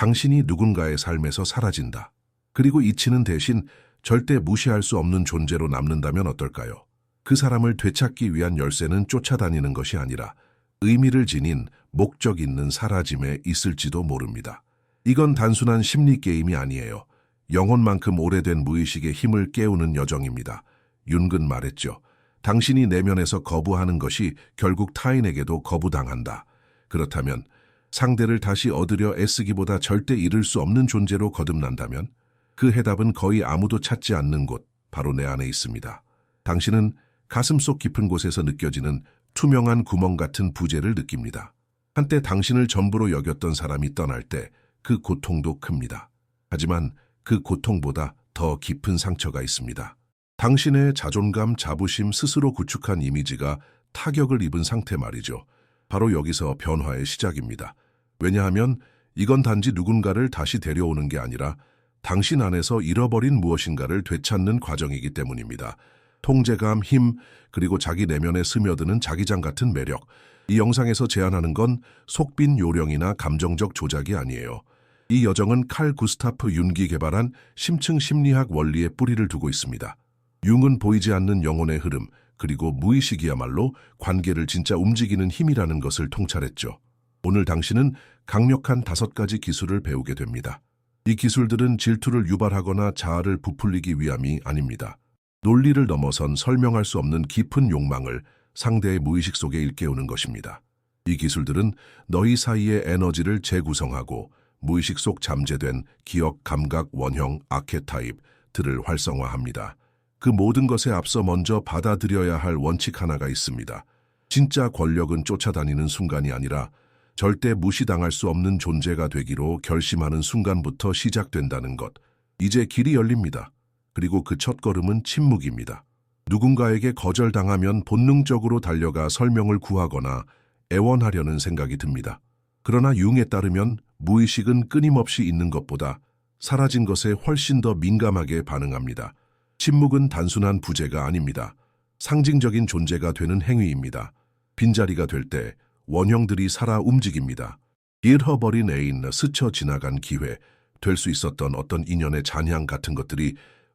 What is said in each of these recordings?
당신이 누군가의 삶에서 사라진다. 그리고 잊히는 대신 절대 무시할 수 없는 존재로 남는다면 어떨까요? 그 사람을 되찾기 위한 열쇠는 쫓아다니는 것이 아니라 의미를 지닌 목적 있는 사라짐에 있을지도 모릅니다. 이건 단순한 심리 게임이 아니에요. 영혼만큼 오래된 무의식의 힘을 깨우는 여정입니다. 윤근 말했죠. 당신이 내면에서 거부하는 것이 결국 타인에게도 거부당한다. 그렇다면 상대를 다시 얻으려 애쓰기보다 절대 잃을 수 없는 존재로 거듭난다면 그 해답은 거의 아무도 찾지 않는 곳, 바로 내 안에 있습니다. 당신은 가슴속 깊은 곳에서 느껴지는 투명한 구멍 같은 부재를 느낍니다. 한때 당신을 전부로 여겼던 사람이 떠날 때 그 고통도 큽니다. 하지만 그 고통보다 더 깊은 상처가 있습니다. 당신의 자존감, 자부심, 스스로 구축한 이미지가 타격을 입은 상태 말이죠. 바로 여기서 변화의 시작입니다. 왜냐하면 이건 단지 누군가를 다시 데려오는 게 아니라 당신 안에서 잃어버린 무엇인가를 되찾는 과정이기 때문입니다. 통제감, 힘, 그리고 자기 내면에 스며드는 자기장 같은 매력. 이 영상에서 제안하는 건 속빈 요령이나 감정적 조작이 아니에요. 이 여정은 칼 구스타프 융기 개발한 심층 심리학 원리에 뿌리를 두고 있습니다. 융은 보이지 않는 영혼의 흐름, 그리고 무의식이야말로 관계를 진짜 움직이는 힘이라는 것을 통찰했죠. 오늘 당신은 강력한 5가지 기술을 배우게 됩니다. 이 기술들은 질투를 유발하거나 자아를 부풀리기 위함이 아닙니다. 논리를 넘어선 설명할 수 없는 깊은 욕망을 상대의 무의식 속에 일깨우는 것입니다. 이 기술들은 너희 사이의 에너지를 재구성하고 무의식 속 잠재된 기억, 감각, 원형, 아케타입들을 활성화합니다. 그 모든 것에 앞서 먼저 받아들여야 할 원칙 하나가 있습니다. 진짜 권력은 쫓아다니는 순간이 아니라 절대 무시당할 수 없는 존재가 되기로 결심하는 순간부터 시작된다는 것. 이제 길이 열립니다. 그리고 그 첫걸음은 침묵입니다. 누군가에게 거절당하면 본능적으로 달려가 설명을 구하거나 애원하려는 생각이 듭니다. 그러나 융에 따르면 무의식은 끊임없이 있는 것보다 사라진 것에 훨씬 더 민감하게 반응합니다. 침묵은 단순한 부재가 아닙니다. 상징적인 존재가 되는 행위입니다. 빈자리가 될 때 원형들이 살아 움직입니다. 잃어버린 애인, 스쳐 지나간 기회, 될 수 있었던 어떤 인연의 잔향 같은 것들이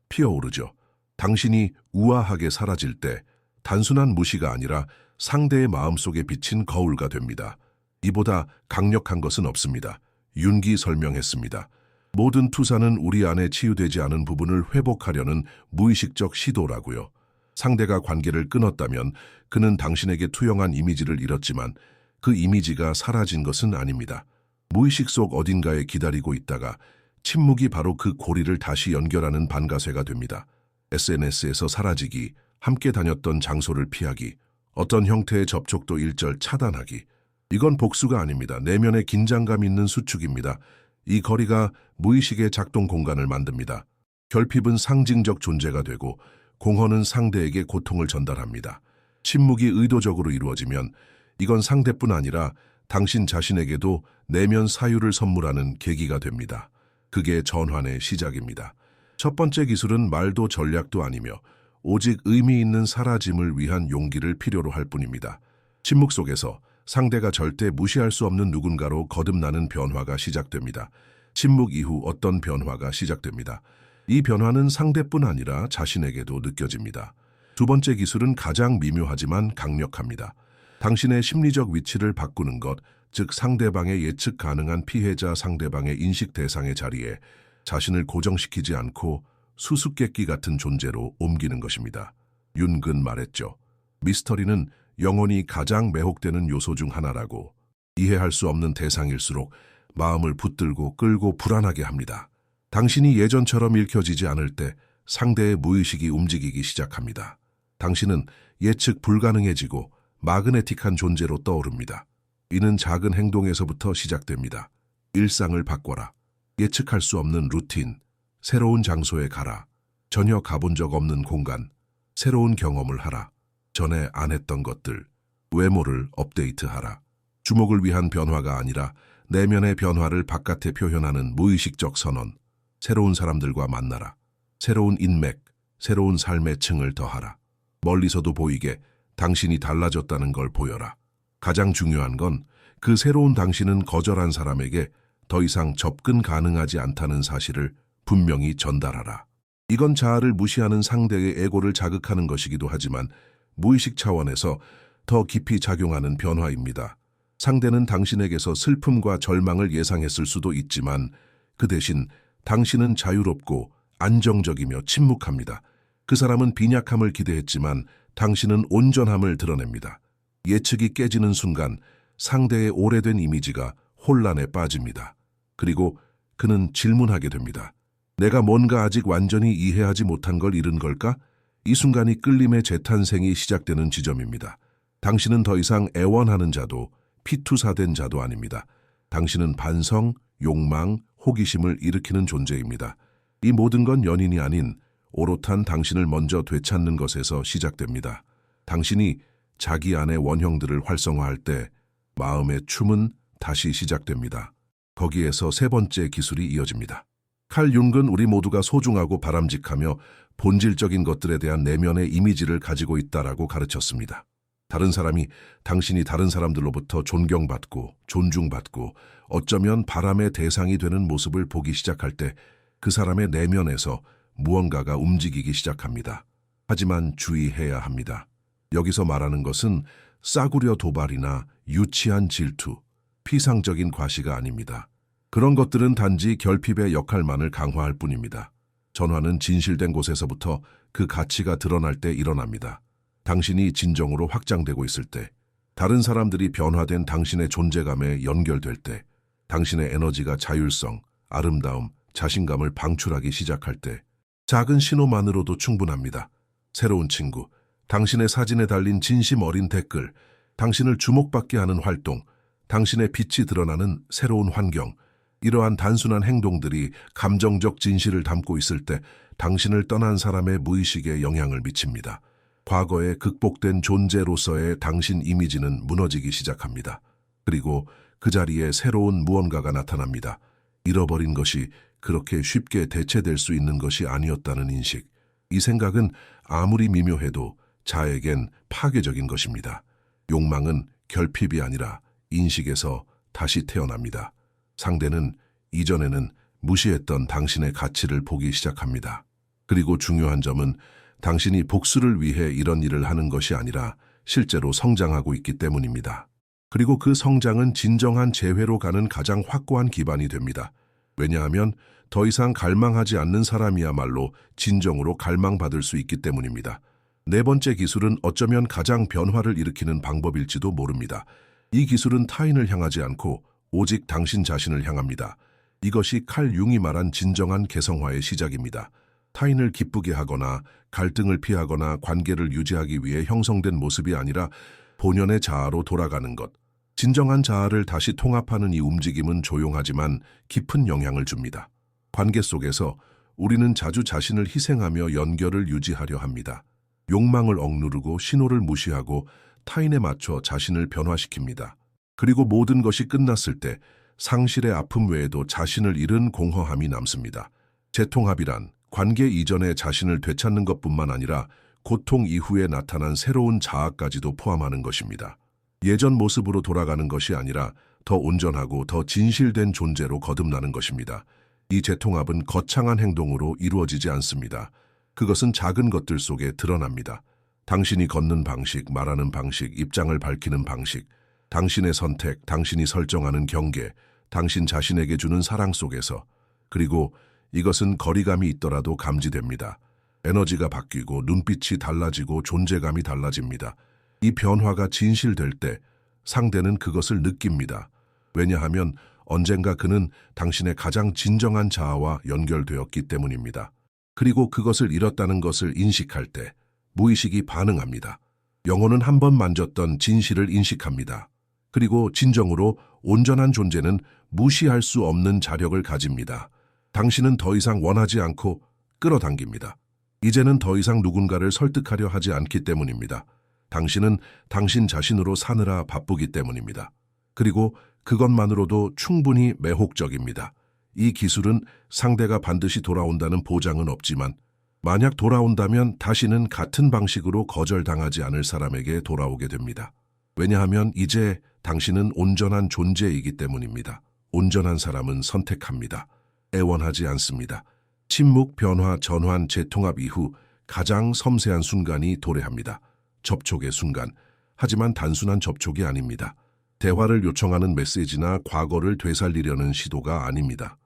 피어오르죠. 당신이 우아하게 사라질 때 단순한 무시가 아니라 상대의 마음속에 비친 거울가 됩니다. 이보다 강력한 것은 없습니다. 윤기 설명했습니다. 모든 투사는 우리 안에 치유되지 않은 부분을 회복하려는 무의식적 시도라고요. 상대가 관계를 끊었다면 그는 당신에게 투영한 이미지를 잃었지만 그 이미지가 사라진 것은 아닙니다. 무의식 속 어딘가에 기다리고 있다가 침묵이 바로 그 고리를 다시 연결하는 반가쇠가 됩니다. SNS에서 사라지기, 함께 다녔던 장소를 피하기, 어떤 형태의 접촉도 일절 차단하기. 이건 복수가 아닙니다. 내면에 긴장감 있는 수축입니다. 이 거리가 무의식의 작동 공간을 만듭니다. 결핍은 상징적 존재가 되고 공허는 상대에게 고통을 전달합니다. 침묵이 의도적으로 이루어지면 이건 상대뿐 아니라 당신 자신에게도 내면 사유를 선물하는 계기가 됩니다. 그게 전환의 시작입니다. 첫 번째 기술은 말도 전략도 아니며 오직 의미 있는 사라짐을 위한 용기를 필요로 할 뿐입니다. 침묵 속에서 상대가 절대 무시할 수 없는 누군가로 거듭나는 변화가 시작됩니다. 침묵 이후 어떤 변화가 시작됩니다. 이 변화는 상대뿐 아니라 자신에게도 느껴집니다. 두 번째 기술은 가장 미묘하지만 강력합니다. 당신의 심리적 위치를 바꾸는 것, 즉 상대방의 예측 가능한 피해자, 상대방의 인식 대상의 자리에 자신을 고정시키지 않고 수수께끼 같은 존재로 옮기는 것입니다. 윤근 말했죠. 미스터리는 영혼이 가장 매혹되는 요소 중 하나라고. 이해할 수 없는 대상일수록 마음을 붙들고 끌고 불안하게 합니다. 당신이 예전처럼 읽혀지지 않을 때 상대의 무의식이 움직이기 시작합니다. 당신은 예측 불가능해지고 마그네틱한 존재로 떠오릅니다. 이는 작은 행동에서부터 시작됩니다. 일상을 바꿔라. 예측할 수 없는 루틴, 새로운 장소에 가라. 전혀 가본 적 없는 공간, 새로운 경험을 하라. 전에 안 했던 것들, 외모를 업데이트하라. 주목을 위한 변화가 아니라 내면의 변화를 바깥에 표현하는 무의식적 선언. 새로운 사람들과 만나라. 새로운 인맥, 새로운 삶의 층을 더하라. 멀리서도 보이게 당신이 달라졌다는 걸 보여라. 가장 중요한 건 그 새로운 당신은 거절한 사람에게 더 이상 접근 가능하지 않다는 사실을 분명히 전달하라. 이건 자아를 무시하는 상대의 에고를 자극하는 것이기도 하지만 무의식 차원에서 더 깊이 작용하는 변화입니다. 상대는 당신에게서 슬픔과 절망을 예상했을 수도 있지만 그 대신 당신은 자유롭고 안정적이며 침묵합니다. 그 사람은 빈약함을 기대했지만 당신은 온전함을 드러냅니다. 예측이 깨지는 순간 상대의 오래된 이미지가 혼란에 빠집니다. 그리고 그는 질문하게 됩니다. 내가 뭔가 아직 완전히 이해하지 못한 걸 잃은 걸까? 이 순간이 끌림의 재탄생이 시작되는 지점입니다. 당신은 더 이상 애원하는 자도 피투사된 자도 아닙니다. 당신은 반성, 욕망, 호기심을 일으키는 존재입니다. 이 모든 건 연인이 아닌 오롯한 당신을 먼저 되찾는 것에서 시작됩니다. 당신이 자기 안의 원형들을 활성화할 때 마음의 춤은 다시 시작됩니다. 거기에서 세 번째 기술이 이어집니다. 칼 융은 우리 모두가 소중하고 바람직하며 본질적인 것들에 대한 내면의 이미지를 가지고 있다라고 가르쳤습니다. 다른 사람이 당신이 다른 사람들로부터 존경받고 존중받고 어쩌면 바람의 대상이 되는 모습을 보기 시작할 때 그 사람의 내면에서 무언가가 움직이기 시작합니다. 하지만 주의해야 합니다. 여기서 말하는 것은 싸구려 도발이나 유치한 질투, 피상적인 과시가 아닙니다. 그런 것들은 단지 결핍의 역할만을 강화할 뿐입니다. 전화는 진실된 곳에서부터 그 가치가 드러날 때 일어납니다. 당신이 진정으로 확장되고 있을 때, 다른 사람들이 변화된 당신의 존재감에 연결될 때, 당신의 에너지가 자율성, 아름다움, 자신감을 방출하기 시작할 때, 작은 신호만으로도 충분합니다. 새로운 친구, 당신의 사진에 달린 진심 어린 댓글, 당신을 주목받게 하는 활동, 당신의 빛이 드러나는 새로운 환경, 이러한 단순한 행동들이 감정적 진실을 담고 있을 때 당신을 떠난 사람의 무의식에 영향을 미칩니다. 과거에 극복된 존재로서의 당신 이미지는 무너지기 시작합니다. 그리고 그 자리에 새로운 무언가가 나타납니다. 잃어버린 것이 그렇게 쉽게 대체될 수 있는 것이 아니었다는 인식. 이 생각은 아무리 미묘해도 자에겐 파괴적인 것입니다. 욕망은 결핍이 아니라 인식에서 다시 태어납니다. 상대는 이전에는 무시했던 당신의 가치를 보기 시작합니다. 그리고 중요한 점은 당신이 복수를 위해 이런 일을 하는 것이 아니라 실제로 성장하고 있기 때문입니다. 그리고 그 성장은 진정한 재회로 가는 가장 확고한 기반이 됩니다. 왜냐하면 더 이상 갈망하지 않는 사람이야말로 진정으로 갈망받을 수 있기 때문입니다. 네 번째 기술은 어쩌면 가장 변화를 일으키는 방법일지도 모릅니다. 이 기술은 타인을 향하지 않고 오직 당신 자신을 향합니다. 이것이 칼 융이 말한 진정한 개성화의 시작입니다. 타인을 기쁘게 하거나 갈등을 피하거나 관계를 유지하기 위해 형성된 모습이 아니라 본연의 자아로 돌아가는 것. 진정한 자아를 다시 통합하는 이 움직임은 조용하지만 깊은 영향을 줍니다. 관계 속에서 우리는 자주 자신을 희생하며 연결을 유지하려 합니다. 욕망을 억누르고 신호를 무시하고 타인에 맞춰 자신을 변화시킵니다. 그리고 모든 것이 끝났을 때 상실의 아픔 외에도 자신을 잃은 공허함이 남습니다. 재통합이란 관계 이전의 자신을 되찾는 것뿐만 아니라 고통 이후에 나타난 새로운 자아까지도 포함하는 것입니다. 예전 모습으로 돌아가는 것이 아니라 더 온전하고 더 진실된 존재로 거듭나는 것입니다. 이 재통합은 거창한 행동으로 이루어지지 않습니다. 그것은 작은 것들 속에 드러납니다. 당신이 걷는 방식, 말하는 방식, 입장을 밝히는 방식, 당신의 선택, 당신이 설정하는 경계, 당신 자신에게 주는 사랑 속에서, 그리고 이것은 거리감이 있더라도 감지됩니다. 에너지가 바뀌고 눈빛이 달라지고 존재감이 달라집니다. 이 변화가 진실될 때 상대는 그것을 느낍니다. 왜냐하면 언젠가 그는 당신의 가장 진정한 자아와 연결되었기 때문입니다. 그리고 그것을 잃었다는 것을 인식할 때 무의식이 반응합니다. 영혼은 한 번 만졌던 진실을 인식합니다. 그리고 진정으로 온전한 존재는 무시할 수 없는 자력을 가집니다. 당신은 더 이상 원하지 않고 끌어당깁니다. 이제는 더 이상 누군가를 설득하려 하지 않기 때문입니다. 당신은 당신 자신으로 사느라 바쁘기 때문입니다. 그리고 그것만으로도 충분히 매혹적입니다. 이 기술은 상대가 반드시 돌아온다는 보장은 없지만 만약 돌아온다면 다시는 같은 방식으로 거절당하지 않을 사람에게 돌아오게 됩니다. 왜냐하면 이제 당신은 온전한 존재이기 때문입니다. 온전한 사람은 선택합니다. 애원하지 않습니다. 침묵, 변화, 전환, 재통합 이후 가장 섬세한 순간이 도래합니다. 접촉의 순간. 하지만 단순한 접촉이 아닙니다. 대화를 요청하는 메시지나 과거를 되살리려는 시도가 아닙니다.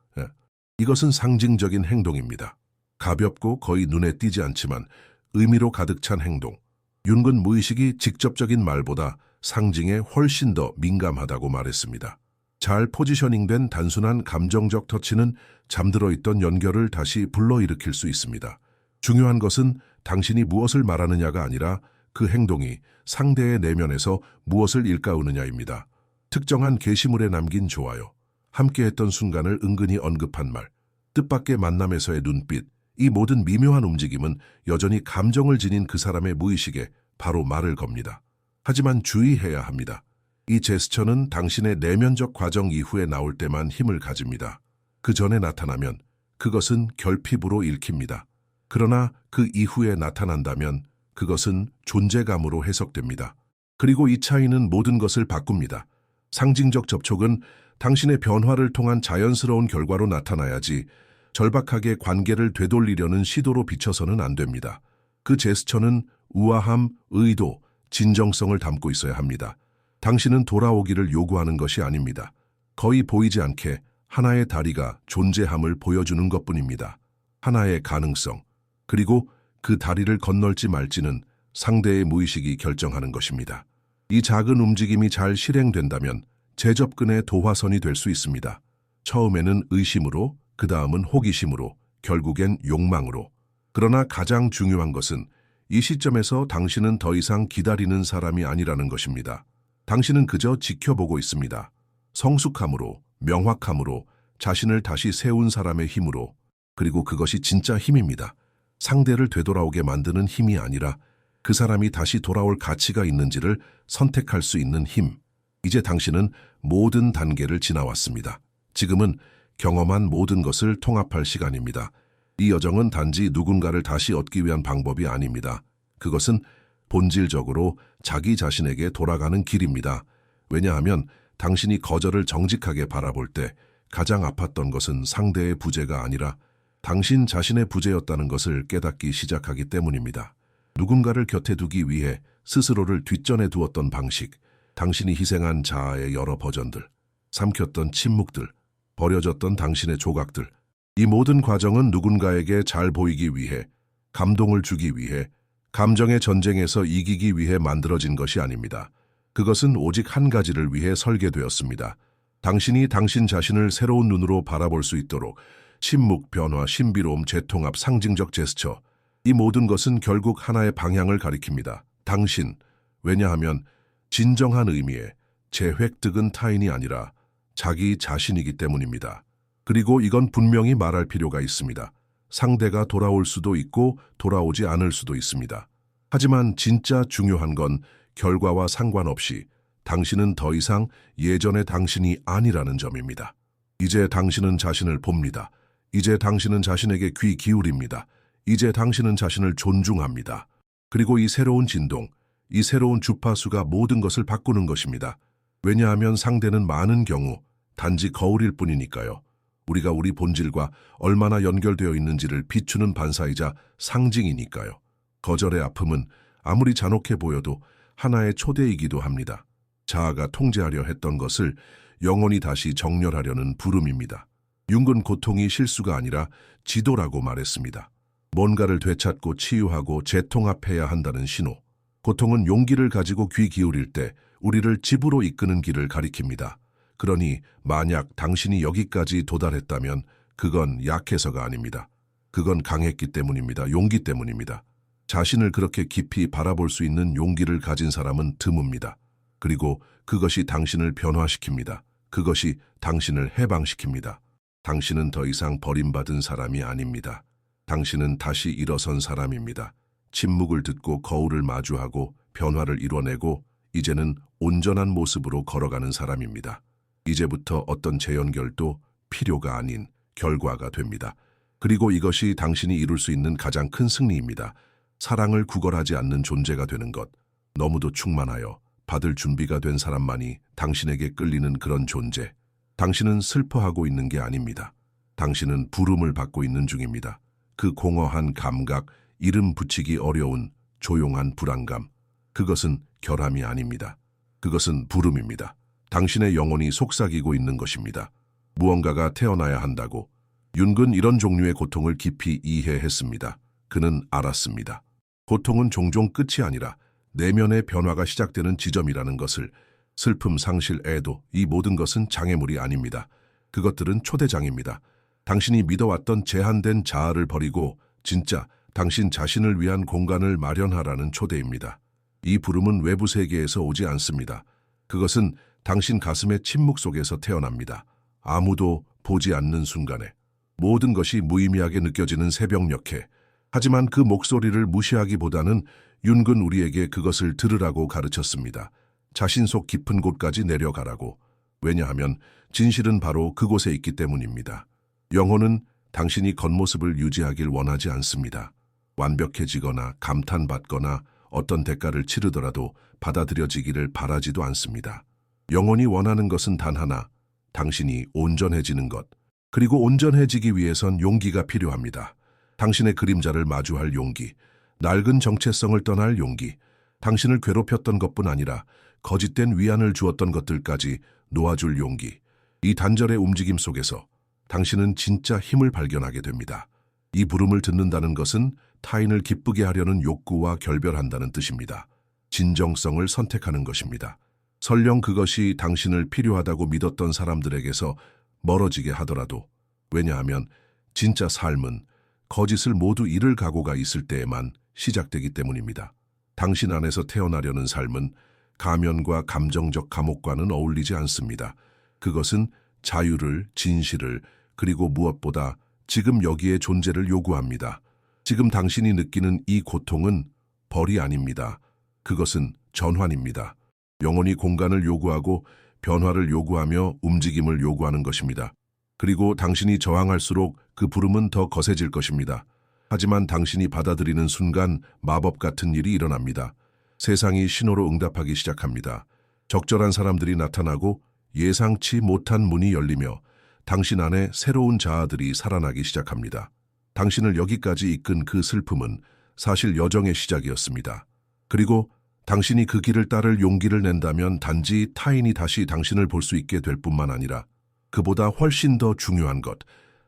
이것은 상징적인 행동입니다. 가볍고 거의 눈에 띄지 않지만 의미로 가득 찬 행동. 윤근 무의식이 직접적인 말보다 상징에 훨씬 더 민감하다고 말했습니다. 잘 포지셔닝된 단순한 감정적 터치는 잠들어 있던 연결을 다시 불러일으킬 수 있습니다. 중요한 것은 당신이 무엇을 말하느냐가 아니라 그 행동이 상대의 내면에서 무엇을 일깨우느냐입니다. 특정한 게시물에 남긴 좋아요, 함께했던 순간을 은근히 언급한 말, 뜻밖의 만남에서의 눈빛, 이 모든 미묘한 움직임은 여전히 감정을 지닌 그 사람의 무의식에 바로 말을 겁니다. 하지만 주의해야 합니다. 이 제스처는 당신의 내면적 과정 이후에 나올 때만 힘을 가집니다. 그 전에 나타나면 그것은 결핍으로 읽힙니다. 그러나 그 이후에 나타난다면 그것은 존재감으로 해석됩니다. 그리고 이 차이는 모든 것을 바꿉니다. 상징적 접촉은 당신의 변화를 통한 자연스러운 결과로 나타나야지 절박하게 관계를 되돌리려는 시도로 비춰서는 안 됩니다. 그 제스처는 우아함, 의도, 진정성을 담고 있어야 합니다. 당신은 돌아오기를 요구하는 것이 아닙니다. 거의 보이지 않게 하나의 다리가 존재함을 보여주는 것뿐입니다. 하나의 가능성, 그리고 그 다리를 건널지 말지는 상대의 무의식이 결정하는 것입니다. 이 작은 움직임이 잘 실행된다면 재접근의 도화선이 될 수 있습니다. 처음에는 의심으로, 그 다음은 호기심으로, 결국엔 욕망으로. 그러나 가장 중요한 것은 이 시점에서 당신은 더 이상 기다리는 사람이 아니라는 것입니다. 당신은 그저 지켜보고 있습니다. 성숙함으로, 명확함으로, 자신을 다시 세운 사람의 힘으로. 그리고 그것이 진짜 힘입니다. 상대를 되돌아오게 만드는 힘이 아니라 그 사람이 다시 돌아올 가치가 있는지를 선택할 수 있는 힘. 이제 당신은 모든 단계를 지나왔습니다. 지금은 경험한 모든 것을 통합할 시간입니다. 이 여정은 단지 누군가를 다시 얻기 위한 방법이 아닙니다. 그것은 본질적으로 자기 자신에게 돌아가는 길입니다. 왜냐하면 당신이 거절을 정직하게 바라볼 때 가장 아팠던 것은 상대의 부재가 아니라 당신 자신의 부재였다는 것을 깨닫기 시작하기 때문입니다. 누군가를 곁에 두기 위해 스스로를 뒷전에 두었던 방식, 당신이 희생한 자아의 여러 버전들, 삼켰던 침묵들, 버려졌던 당신의 조각들, 이 모든 과정은 누군가에게 잘 보이기 위해, 감동을 주기 위해, 감정의 전쟁에서 이기기 위해 만들어진 것이 아닙니다. 그것은 오직 한 가지를 위해 설계되었습니다. 당신이 당신 자신을 새로운 눈으로 바라볼 수 있도록 침묵, 변화, 신비로움, 재통합, 상징적 제스처, 이 모든 것은 결국 하나의 방향을 가리킵니다. 당신. 왜냐하면 진정한 의미의 재획득은 타인이 아니라 자기 자신이기 때문입니다. 그리고 이건 분명히 말할 필요가 있습니다. 상대가 돌아올 수도 있고 돌아오지 않을 수도 있습니다. 하지만 진짜 중요한 건 결과와 상관없이 당신은 더 이상 예전의 당신이 아니라는 점입니다. 이제 당신은 자신을 봅니다. 이제 당신은 자신에게 귀 기울입니다. 이제 당신은 자신을 존중합니다. 그리고 이 새로운 진동, 이 새로운 주파수가 모든 것을 바꾸는 것입니다. 왜냐하면 상대는 많은 경우 단지 거울일 뿐이니까요. 우리가 우리 본질과 얼마나 연결되어 있는지를 비추는 반사이자 상징이니까요. 거절의 아픔은 아무리 잔혹해 보여도 하나의 초대이기도 합니다. 자아가 통제하려 했던 것을 영원히 다시 정렬하려는 부름입니다. 융은 고통이 실수가 아니라 지도라고 말했습니다. 뭔가를 되찾고 치유하고 재통합해야 한다는 신호. 고통은 용기를 가지고 귀 기울일 때 우리를 집으로 이끄는 길을 가리킵니다. 그러니 만약 당신이 여기까지 도달했다면 그건 약해서가 아닙니다. 그건 강했기 때문입니다. 용기 때문입니다. 자신을 그렇게 깊이 바라볼 수 있는 용기를 가진 사람은 드뭅니다. 그리고 그것이 당신을 변화시킵니다. 그것이 당신을 해방시킵니다. 당신은 더 이상 버림받은 사람이 아닙니다. 당신은 다시 일어선 사람입니다. 침묵을 듣고 거울을 마주하고 변화를 이뤄내고 이제는 온전한 모습으로 걸어가는 사람입니다. 이제부터 어떤 재연결도 필요가 아닌 결과가 됩니다. 그리고 이것이 당신이 이룰 수 있는 가장 큰 승리입니다. 사랑을 구걸하지 않는 존재가 되는 것. 너무도 충만하여 받을 준비가 된 사람만이 당신에게 끌리는 그런 존재. 당신은 슬퍼하고 있는 게 아닙니다. 당신은 부름을 받고 있는 중입니다. 그 공허한 감각, 이름 붙이기 어려운 조용한 불안감. 그것은 결함이 아닙니다. 그것은 부름입니다. 당신의 영혼이 속삭이고 있는 것입니다. 무언가가 태어나야 한다고. 윤근 이런 종류의 고통을 깊이 이해했습니다. 그는 알았습니다. 고통은 종종 끝이 아니라 내면의 변화가 시작되는 지점이라는 것을. 슬픔, 상실, 애도, 이 모든 것은 장애물이 아닙니다. 그것들은 초대장입니다. 당신이 믿어왔던 제한된 자아를 버리고 진짜 당신 자신을 위한 공간을 마련하라는 초대입니다. 이 부름은 외부 세계에서 오지 않습니다. 그것은 당신 가슴의 침묵 속에서 태어납니다. 아무도 보지 않는 순간에. 모든 것이 무의미하게 느껴지는 새벽녘에. 하지만 그 목소리를 무시하기보다는 윤근 우리에게 그것을 들으라고 가르쳤습니다. 자신 속 깊은 곳까지 내려가라고. 왜냐하면 진실은 바로 그곳에 있기 때문입니다. 영혼은 당신이 겉모습을 유지하길 원하지 않습니다. 완벽해지거나 감탄받거나 어떤 대가를 치르더라도 받아들여지기를 바라지도 않습니다. 영혼이 원하는 것은 단 하나, 당신이 온전해지는 것. 그리고 온전해지기 위해선 용기가 필요합니다. 당신의 그림자를 마주할 용기, 낡은 정체성을 떠날 용기, 당신을 괴롭혔던 것뿐 아니라 거짓된 위안을 주었던 것들까지 놓아줄 용기. 이 단절의 움직임 속에서 당신은 진짜 힘을 발견하게 됩니다. 이 부름을 듣는다는 것은 타인을 기쁘게 하려는 욕구와 결별한다는 뜻입니다. 진정성을 선택하는 것입니다. 설령 그것이 당신을 필요하다고 믿었던 사람들에게서 멀어지게 하더라도. 왜냐하면 진짜 삶은 거짓을 모두 잃을 각오가 있을 때에만 시작되기 때문입니다. 당신 안에서 태어나려는 삶은 가면과 감정적 감옥과는 어울리지 않습니다. 그것은 자유를, 진실을, 그리고 무엇보다 지금 여기에 존재를 요구합니다. 지금 당신이 느끼는 이 고통은 벌이 아닙니다. 그것은 전환입니다. 영혼이 공간을 요구하고 변화를 요구하며 움직임을 요구하는 것입니다. 그리고 당신이 저항할수록 그 부름은 더 거세질 것입니다. 하지만 당신이 받아들이는 순간 마법 같은 일이 일어납니다. 세상이 신호로 응답하기 시작합니다. 적절한 사람들이 나타나고 예상치 못한 문이 열리며 당신 안에 새로운 자아들이 살아나기 시작합니다. 당신을 여기까지 이끈 그 슬픔은 사실 여정의 시작이었습니다. 그리고 당신이 그 길을 따를 용기를 낸다면 단지 타인이 다시 당신을 볼 수 있게 될 뿐만 아니라 그보다 훨씬 더 중요한 것,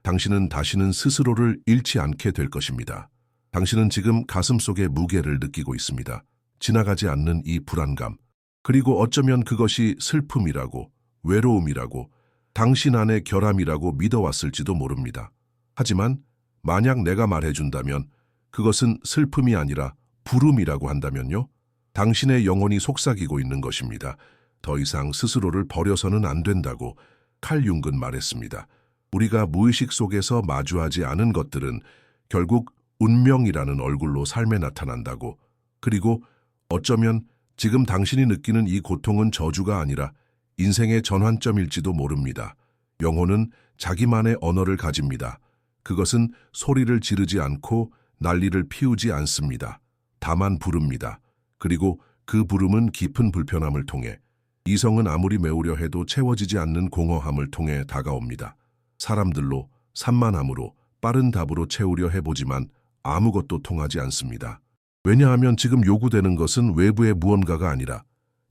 당신은 다시는 스스로를 잃지 않게 될 것입니다. 당신은 지금 가슴 속의 무게를 느끼고 있습니다. 지나가지 않는 이 불안감, 그리고 어쩌면 그것이 슬픔이라고, 외로움이라고, 당신 안의 결함이라고 믿어왔을지도 모릅니다. 하지만 만약 내가 말해준다면 그것은 슬픔이 아니라 부름이라고 한다면요? 당신의 영혼이 속삭이고 있는 것입니다. 더 이상 스스로를 버려서는 안 된다고 칼 융근 말했습니다. 우리가 무의식 속에서 마주하지 않은 것들은 결국 운명이라는 얼굴로 삶에 나타난다고. 그리고 어쩌면 지금 당신이 느끼는 이 고통은 저주가 아니라 인생의 전환점일지도 모릅니다. 영혼은 자기만의 언어를 가집니다. 그것은 소리를 지르지 않고 난리를 피우지 않습니다. 다만 부릅니다. 그리고 그 부름은 깊은 불편함을 통해, 이성은 아무리 메우려 해도 채워지지 않는 공허함을 통해 다가옵니다. 사람들로, 산만함으로, 빠른 답으로 채우려 해보지만 아무것도 통하지 않습니다. 왜냐하면 지금 요구되는 것은 외부의 무언가가 아니라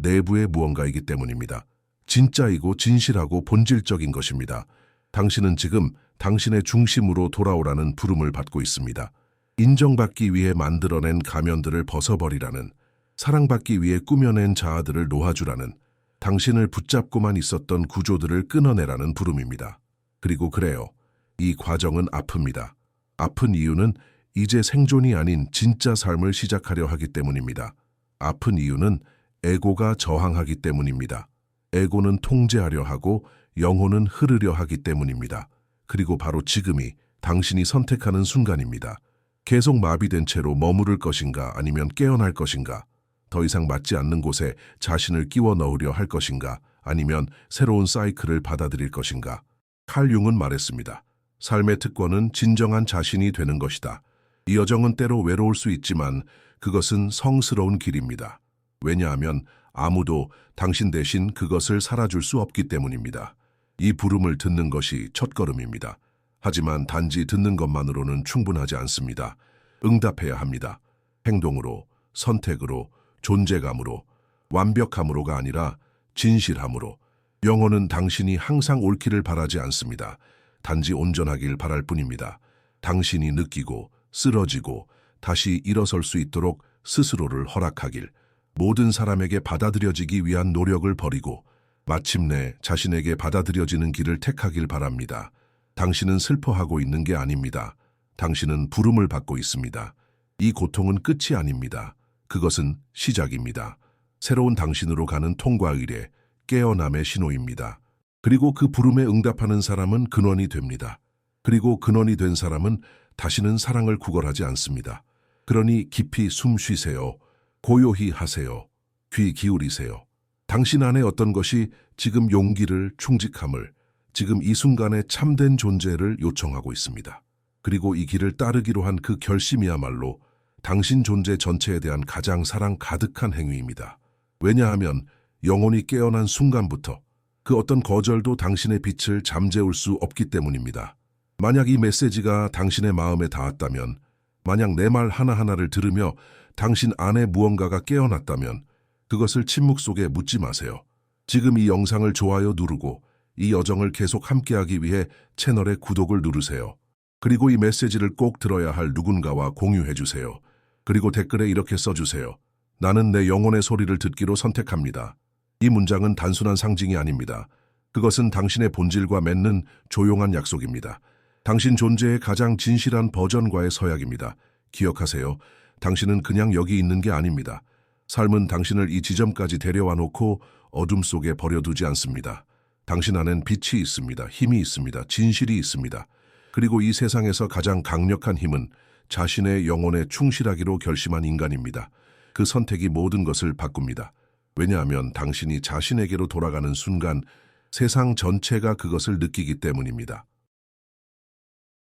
내부의 무언가이기 때문입니다. 진짜이고 진실하고 본질적인 것입니다. 당신은 지금 당신의 중심으로 돌아오라는 부름을 받고 있습니다. 인정받기 위해 만들어낸 가면들을 벗어버리라는, 사랑받기 위해 꾸며낸 자아들을 놓아주라는, 당신을 붙잡고만 있었던 구조들을 끊어내라는 부름입니다. 그리고 그래요. 이 과정은 아픕니다. 아픈 이유는 이제 생존이 아닌 진짜 삶을 시작하려 하기 때문입니다. 아픈 이유는 에고가 저항하기 때문입니다. 에고는 통제하려 하고 영혼은 흐르려 하기 때문입니다. 그리고 바로 지금이 당신이 선택하는 순간입니다. 계속 마비된 채로 머무를 것인가 아니면 깨어날 것인가? 더 이상 맞지 않는 곳에 자신을 끼워 넣으려 할 것인가 아니면 새로운 사이클을 받아들일 것인가? 칼 융은 말했습니다. 삶의 특권은 진정한 자신이 되는 것이다. 이 여정은 때로 외로울 수 있지만 그것은 성스러운 길입니다. 왜냐하면 아무도 당신 대신 그것을 살아줄 수 없기 때문입니다. 이 부름을 듣는 것이 첫걸음입니다. 하지만 단지 듣는 것만으로는 충분하지 않습니다. 응답해야 합니다. 행동으로, 선택으로, 존재감으로, 완벽함으로가 아니라 진실함으로. 영혼은 당신이 항상 옳기를 바라지 않습니다. 단지 온전하길 바랄 뿐입니다. 당신이 느끼고 쓰러지고 다시 일어설 수 있도록 스스로를 허락하길, 모든 사람에게 받아들여지기 위한 노력을 버리고 마침내 자신에게 받아들여지는 길을 택하길 바랍니다. 당신은 슬퍼하고 있는 게 아닙니다. 당신은 부름을 받고 있습니다. 이 고통은 끝이 아닙니다. 그것은 시작입니다. 새로운 당신으로 가는 통과 의례, 깨어남의 신호입니다. 그리고 그 부름에 응답하는 사람은 근원이 됩니다. 그리고 근원이 된 사람은 다시는 사랑을 구걸하지 않습니다. 그러니 깊이 숨 쉬세요. 고요히 하세요. 귀 기울이세요. 당신 안에 어떤 것이 지금 용기를, 충직함을, 지금 이 순간의 참된 존재를 요청하고 있습니다. 그리고 이 길을 따르기로 한 그 결심이야말로 당신 존재 전체에 대한 가장 사랑 가득한 행위입니다. 왜냐하면 영혼이 깨어난 순간부터 그 어떤 거절도 당신의 빛을 잠재울 수 없기 때문입니다. 만약 이 메시지가 당신의 마음에 닿았다면, 만약 내 말 하나하나를 들으며 당신 안에 무언가가 깨어났다면 그것을 침묵 속에 묻지 마세요. 지금 이 영상을 좋아요 누르고 이 여정을 계속 함께하기 위해 채널의 구독을 누르세요. 그리고 이 메시지를 꼭 들어야 할 누군가와 공유해 주세요. 그리고 댓글에 이렇게 써주세요. 나는 내 영혼의 소리를 듣기로 선택합니다. 이 문장은 단순한 상징이 아닙니다. 그것은 당신의 본질과 맺는 조용한 약속입니다. 당신 존재의 가장 진실한 버전과의 서약입니다. 기억하세요. 당신은 그냥 여기 있는 게 아닙니다. 삶은 당신을 이 지점까지 데려와 놓고 어둠 속에 버려두지 않습니다. 당신 안엔 빛이 있습니다. 힘이 있습니다. 진실이 있습니다. 그리고 이 세상에서 가장 강력한 힘은 자신의 영혼에 충실하기로 결심한 인간입니다. 그 선택이 모든 것을 바꿉니다. 왜냐하면 당신이 자신에게로 돌아가는 순간 세상 전체가 그것을 느끼기 때문입니다.